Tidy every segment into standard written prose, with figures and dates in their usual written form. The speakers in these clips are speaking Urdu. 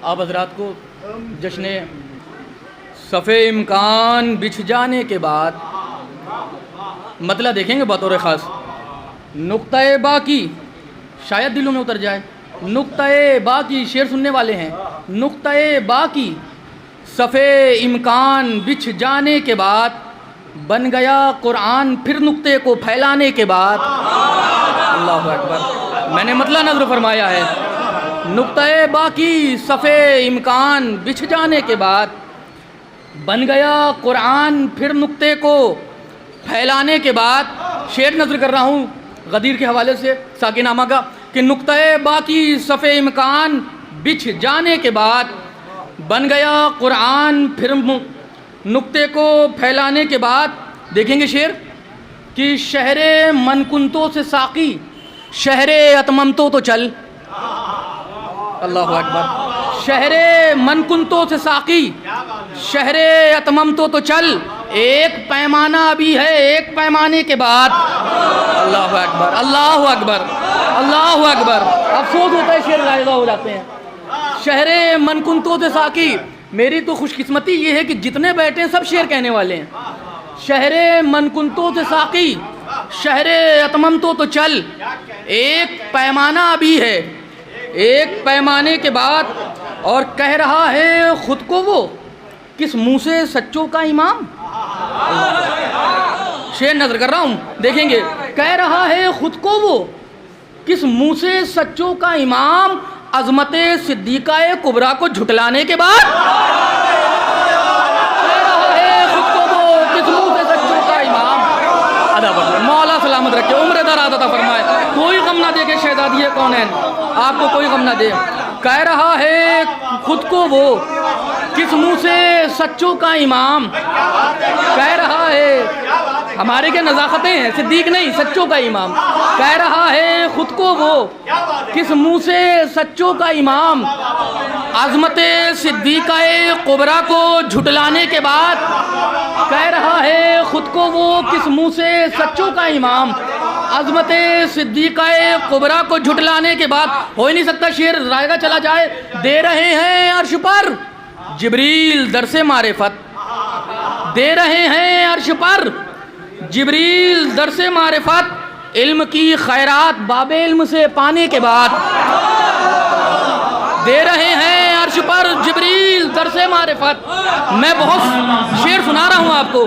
آپ حضرات کو جشن صفِ امکان بچھ جانے کے بعد مطلب دیکھیں گے بطور خاص. نقطۂ با کی شاید دلوں میں اتر جائے. نقطۂ با کی شعر سننے والے ہیں. نقطۂ با کی صفِ امکان بچھ جانے کے بعد بن گیا قرآن پھر نقطے کو پھیلانے کے بعد. اللہ اکبر. میں نے مطلب نظر فرمایا ہے. نقطۂ با کی صفِ امکان بچھ جانے کے بعد بن گیا قرآن پھر نقطے کو پھیلانے کے بعد. شعر نظر کر رہا ہوں غدیر کے حوالے سے ساکن نامہ کا کہ نقطۂ با کی صفِ امکان بچھ جانے کے بعد بن گیا قرآن پھر نقطے کو پھیلانے کے بعد. دیکھیں گے شعر کہ شہر من کنتو سے ساقی شہر اتممتو تو چل. اللہ اکبر. شہر من کنتو سے ساقی شہر اتممتو تو چل. ایک پیمانہ ابھی ہے ایک پیمانے کے بعد. اللہ اکبر. اللہ اکبر. اللہ اکبر. افسوس ہوتا ہے شعر غائزہ ہو جاتے ہیں. شہر من کنتو سے ساقی. میری تو خوش قسمتی یہ ہے کہ جتنے بیٹھے ہیں سب شعر کہنے والے ہیں. شہر من کنتو سے ساقی شہر اتممتو تو چل. ایک پیمانہ ابھی ہے ایک پیمانے کے بعد. اور کہہ رہا ہے خود کو وہ کس منہ سے سچوں کا امام. شعر نظر کر رہا ہوں دیکھیں گے. کہہ رہا ہے خود کو وہ کس منہ سے سچوں کا امام عظمت صدیقہ کبریٰ کو جھٹلانے کے بعد. کہہ رہا ہے خود کو وہ کس منہ سے سچوں کا امام. ادا بڑھ مولا سلامت رکھے عمر دراز عطا فرمائے. کوئی غم نہ دے کہ شہزادی کونین آپ کو کوئی غم نہ دے. کہہ رہا ہے خود کو وہ کس منہ سے سچوں کا امام. کہہ رہا ہے ہمارے کے نزاکتیں ہیں صدیق نہیں سچوں کا امام. کہہ رہا ہے خود کو وہ کس منہ سے سچوں کا امام عظمت صدیقہ کبریٰ کو جھٹلانے کے بعد. کہہ رہا ہے خود کو وہ کس منہ سے سچوں کا امام عظمت صدیقہ کبریٰ کو جھٹلانے کے بعد. ہو ہی نہیں سکتا شعر رائے گا چلا جائے. دے رہے ہیں عرش پر جبریل درس معرفت. دے رہے ہیں عرش پر جبریل درس معرفت. علم کی خیرات باب علم سے پانے کے بعد. دے رہے ہیں عرش پر جبریل درس معرفت. میں بہت شعر سنا رہا ہوں آپ کو.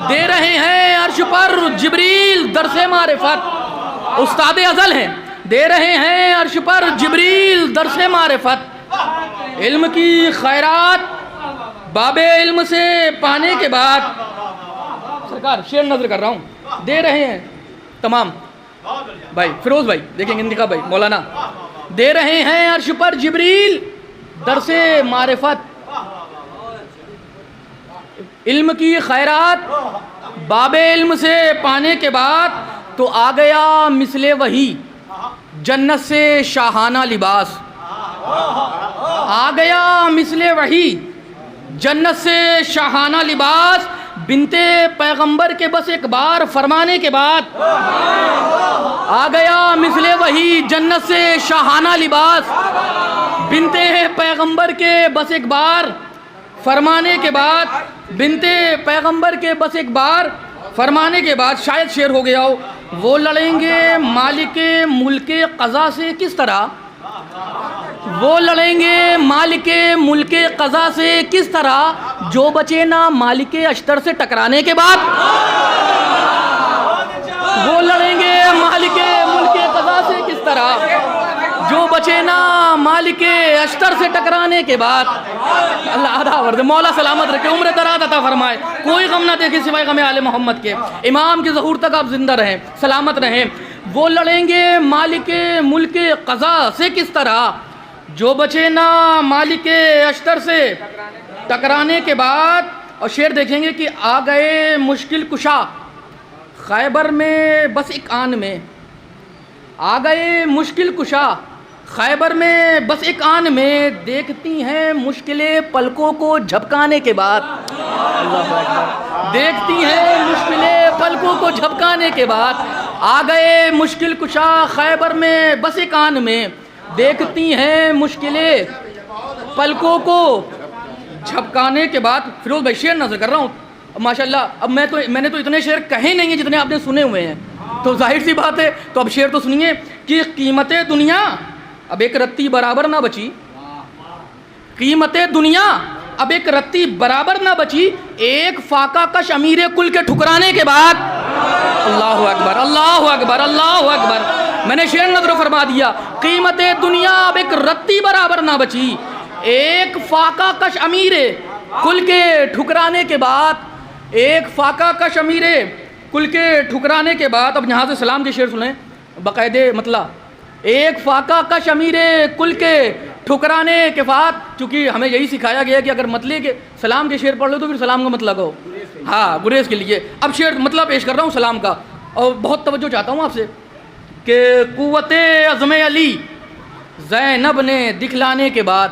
دے رہے ہیں عرش پر جبریل درس معرفت. استاد ازل ہیں. دے رہے ہیں عرش پر جبریل درس معرفت. علم کی خیرات باب علم سے پانے کے بعد. سرکار شعر نظر کر رہا ہوں. دے رہے ہیں تمام بھائی فیروز بھائی دیکھیں گے انتخاب بھائی مولانا. دے رہے ہیں عرش پر جبریل درس معرفت. علم کی خیرات باب علم سے پانے کے بعد تو آ گیا مثل وہی جنت سے شاہانہ لباس. آ گیا مثل وہی جنت سے شاہانہ لباس. بنتے پیغمبر کے بس ایک بار فرمانے کے بعد. آ گیا مثل وہی جنت سے شاہانہ لباس. بنتے پیغمبر کے بس ایک بار فرمانے کے بعد. بنتے پیغمبر کے بس ایک بار فرمانے کے بعد. شاید شعر ہو گیا ہو. وہ لڑیں گے مالک ملک قضا سے کس طرح. وہ لڑیں گے مالک ملک قضا سے کس طرح جو بچے نہ مالک اشتر سے ٹکرانے کے بعد. وہ لڑیں گے مالک ملک قضا سے کس طرح جو بچے نہ مالک اشتر سے ٹکرانے کے بعد. اللہ آدھا ورد مولا سلامت رکھے عمر دراز عطا فرمائے. کوئی غم نہ دیکھے سوائے غم آل محمد کے. امام کے ظہور تک آپ زندہ رہیں سلامت رہیں. وہ لڑیں گے مالک ملک قضا سے کس طرح جو بچے نہ مالک اشتر سے ٹکرانے کے بعد. اور شعر دیکھیں گے کہ آ گئے مشکل کشا خیبر میں بس ایک آن میں. آ گئے مشکل کشا خیبر میں بس ایک آن میں. دیکھتی ہیں مشکلیں پلکوں کو جھپکانے کے بعد. اللہ اکبر. دیکھتی ہیں مشکلیں پلکوں کو جھپکانے کے بعد. آ گئے مشکل کشا خیبر میں بس ایک آن میں. دیکھتی ہیں مشکلیں پلکوں کو جھپکانے کے بعد فیروز بھائی شعر نظر کر رہا ہوں ماشاءاللہ. اب میں نے تو اتنے شعر کہے نہیں ہیں جتنے آپ نے سنے ہوئے ہیں, تو ظاہر سی بات ہے. تو اب شعر تو سنیے کہ قیمت دنیا اب ایک رتی برابر نہ بچی, قیمت دنیا اب ایک رتی برابر نہ بچی, ایک فاقہ کش امیر کل کے ٹھکرانے کے بعد. اللہ اکبر اللہ اکبر اللہ اکبر. میں نے شعر نظر فرما دیا, قیمت دنیا اب ایک رتی برابر نہ بچی, ایک فاقہ کش امیر کل کے ٹھکرانے کے بعد, ایک فاقہ کش امیر کل کے ٹھکرانے کے بعد. اب یہاں سے سلام کے شعر سنیں باقاعدے مطلع. ایک فاقہ کش امیر کل کے ٹھکرانے کے بعد, چونکہ ہمیں یہی سکھایا گیا کہ اگر مطلع کے سلام کے شعر پڑھ لو تو پھر سلام کا مطلب ہو, ہاں گریز کے لیے. اب شعر مطلب پیش کر رہا ہوں سلام کا, اور بہت توجہ چاہتا ہوں آپ سے کہ قوت عزم علی زینب نے دکھلانے کے بعد,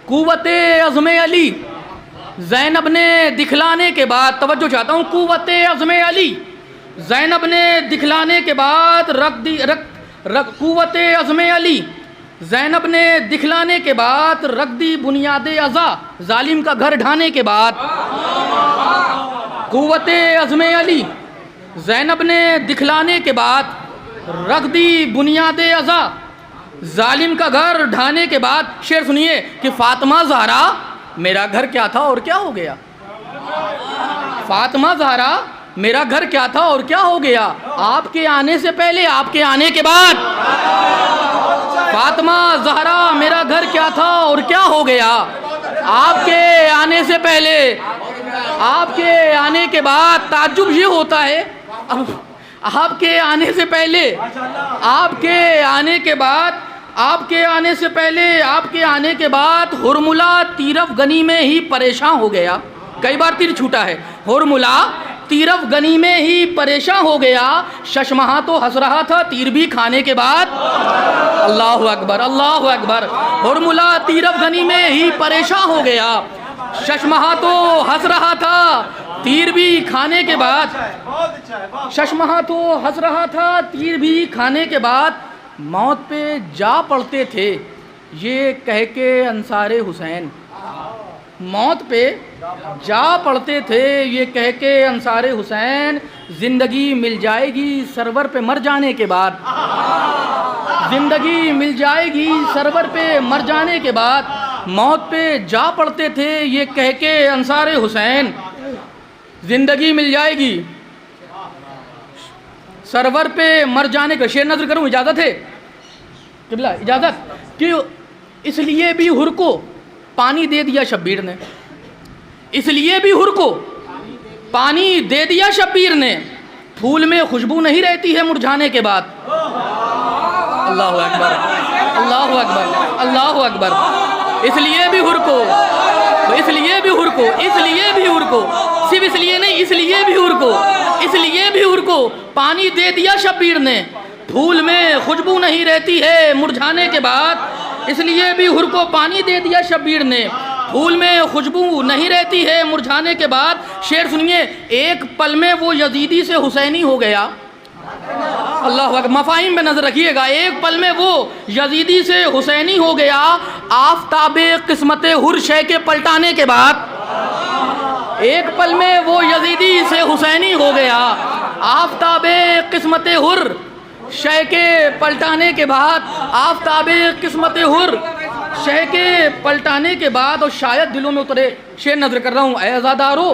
قوت عزم علی زینب نے دکھلانے کے بعد, توجہ چاہتا ہوں, قوت عزم علی زینب نے دکھلانے کے بعد قوت عزم علی زینب نے دکھلانے کے بعد رکھ دی بنیاد ازا ظالم کا گھر ڈھانے کے بعد. قوت عزم علی زینب نے دکھلانے کے بعد رکھ دی بنیاد ازا ظالم کا گھر ڈھانے کے بعد. شعر سنیے کہ فاطمہ زہرا میرا گھر کیا تھا اور کیا ہو گیا, فاطمہ زہرا میرا گھر کیا تھا اور کیا ہو گیا, آپ کے آنے سے پہلے آپ کے آنے کے بعد. فاطمہ زہرا میرا گھر کیا تھا اور کیا ہو گیا, آپ کے آنے سے پہلے آپ کے آنے کے بعد. تعجب یہ ہوتا ہے آپ کے آنے سے پہلے آپ کے آنے کے بعد آپ کے آنے سے پہلے آپ کے آنے کے بعد ہرملا تیرف گنی میں ہی پریشان ہو گیا. کئی بار تیر چھوٹا ہے. ہرملا تیرف گنی میں ہی پریشان ہو گیا, ششمہا تو ہنس رہا تھا تیر بھی کھانے کے بعد. اللہ اکبر اللہ اکبر. ہرملا تیرف گنی میں ہی پریشان ہو گیا, ششمہا تو ہنس رہا تھا تیر بھی کھانے کے بعد. ششمہا تو ہنس رہا تھا تیر بھی کھانے کے بعد. موت پہ جا پڑتے تھے یہ کہہ کے انصار حسین, موت پہ جا پڑتے تھے یہ کہہ کے انصار حسین, زندگی مل جائے گی سرور پہ مر جانے کے بعد. زندگی مل جائے گی سرور پہ مر جانے کے بعد. موت پہ جا پڑتے تھے یہ کہہ کے انصار حسین, زندگی مل جائے گی سرور پہ مر جانے کا. شعر نظر کروں اجازت ہے قبلہ اجازت, کہ اس لیے بھی ہر کو پانی دے دیا شبیر نے, اس لیے بھی ہر کو پانی دے دیا شبیر نے, پھول میں خوشبو نہیں رہتی ہے مرجھانے کے بعد. اللہ اکبر اللہ اکبر اللہ اکبر. اس لیے بھی ہر کو اس لیے بھی ہر کو اس لیے بھی ہر کو صرف اس لیے نہیں, اس لیے بھی ہر کو اس لیے بھی ہر کو پانی دے دیا شبیر نے, پھول میں خوشبو نہیں رہتی ہے مرجھانے کے بعد. اس لیے بھی ہر کو پانی دے دیا شبیر نے, پھول میں خوشبو نہیں رہتی ہے مرجھانے کے بعد. شعر سنیے, ایک پل میں وہ یزیدی سے حسینی ہو گیا. اللہ اکبر. مفاہیم پہ نظر رکھیے گا. ایک پل میں وہ یزیدی سے حسینی ہو گیا, آفتاب قسمت ہر شے کے پلٹانے کے بعد. ایک پل میں وہ یزیدی سے حسینی ہو گیا, آفتاب قسمت ہر شے کے پلٹانے کے بعد. آفتاب قسمت ہر شے کے پلٹانے کے بعد. اور شاید دلوں میں اترے. شعر نظر کر رہا ہوں, اے عزادارو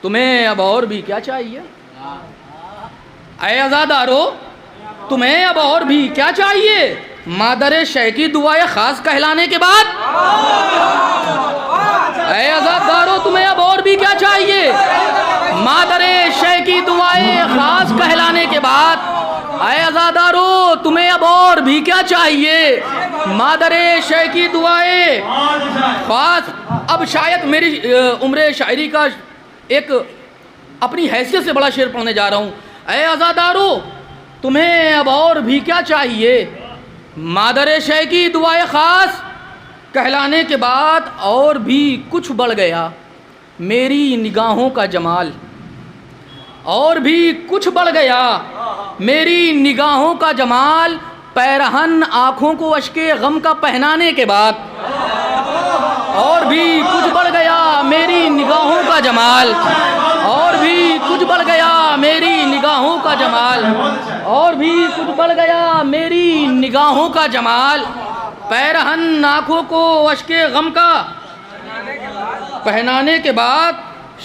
تمہیں اب اور بھی کیا چاہیے, اے عزادارو تمہیں اب اور بھی کیا چاہیے, مادر شے کی دعائے خاص کہلانے کے بعد. اے عزادارو تمہیں اب اور بھی کیا چاہیے, مادر شے کی دعائے خاص کہلانے کے بعد. اے عزادارو تمہیں اب اور بھی کیا چاہیے, مادر شے کی دعائے خاص. اب شاید میری عمر شاعری کا ایک اپنی حیثیت سے بڑا شعر پڑھنے جا رہا ہوں. اے عزادارو تمہیں اب اور بھی کیا چاہیے, مادر شے کی دعائے خاص کہلانے کے بعد. اور بھی کچھ بڑھ گیا میری نگاہوں کا جمال, اور بھی کچھ بڑھ گیا میری نگاہوں کا جمال, پیرہن آنکھوں کو اشک غم کا پہنانے کے بعد. اور بھی کچھ بڑھ گیا میری نگاہوں کا جمال، اور بھی کچھ بڑھ گیا میری نگاہوں کا جمال، اور بھی کچھ بڑھ گیا میری نگاہوں کا جمال، پیرہن آنکھوں کو اشک غم کا پہنانے کے بعد،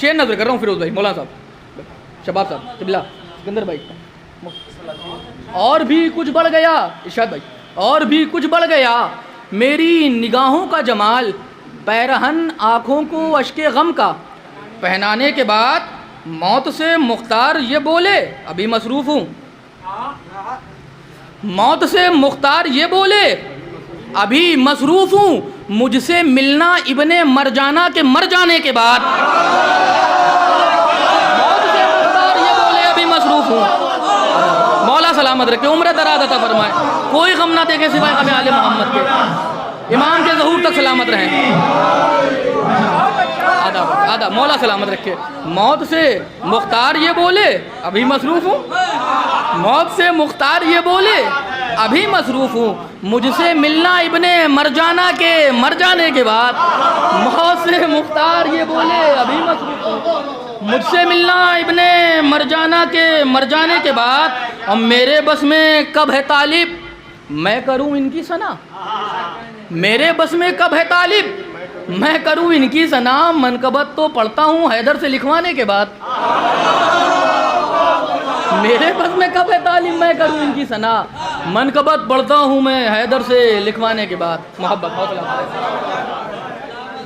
شعر نظر کر رہا ہوں فیروز بھائی، مولانا صاحب، شباب صاحب، قبلہ، سکندر بھائی، اور بھی کچھ بڑھ گیا، ارشاد بھائی، اور بھی کچھ بڑھ گیا میری نگاہوں کا جمال، پیرہن آنکھوں کو اشک غم کا پہنانے کے بعد، موت سے مختار یہ بولے ابھی مصروف ہوں، موت سے مختار یہ بولے ابھی مصروف ہوں، مجھ سے ملنا ابن مرجانہ کے مر جانے کے بعد، موت سے مختار یہ بولے ابھی مصروف ہوں، مولا سلامت رکھے، عمر دراز عطا فرمائے، کوئی غم نہ دیکھے سوائے غم آل محمد کے، امام کے ظہور تک سلامت رہیں، آدھا مولا سلامت رکھے، موت سے مختار یہ بولے ابھی مصروف ہوں، موت سے مختار یہ بولے ابھی مصروف ہوں، مجھ سے ملنا ابن مرجانہ کے مر جانے کے بعد، موت سے مختار یہ بولے ابھی مصروف ہوں، مجھ سے ملنا ابن مرجانہ کے مر جانے کے بعد، اب میرے بس میں کب ہے طالب میں کروں ان کی ثنا، میرے بس میں کب ہے طالب میں کروں ان کی ثنا، منقبت تو پڑھتا ہوں حیدر سے لکھوانے کے بعد، میرے بس میں کب ہے طالب میں کروں ان کی ثنا، منقبت پڑھتا ہوں میں حیدر سے لکھوانے کے بعد، محبت، حوصلہ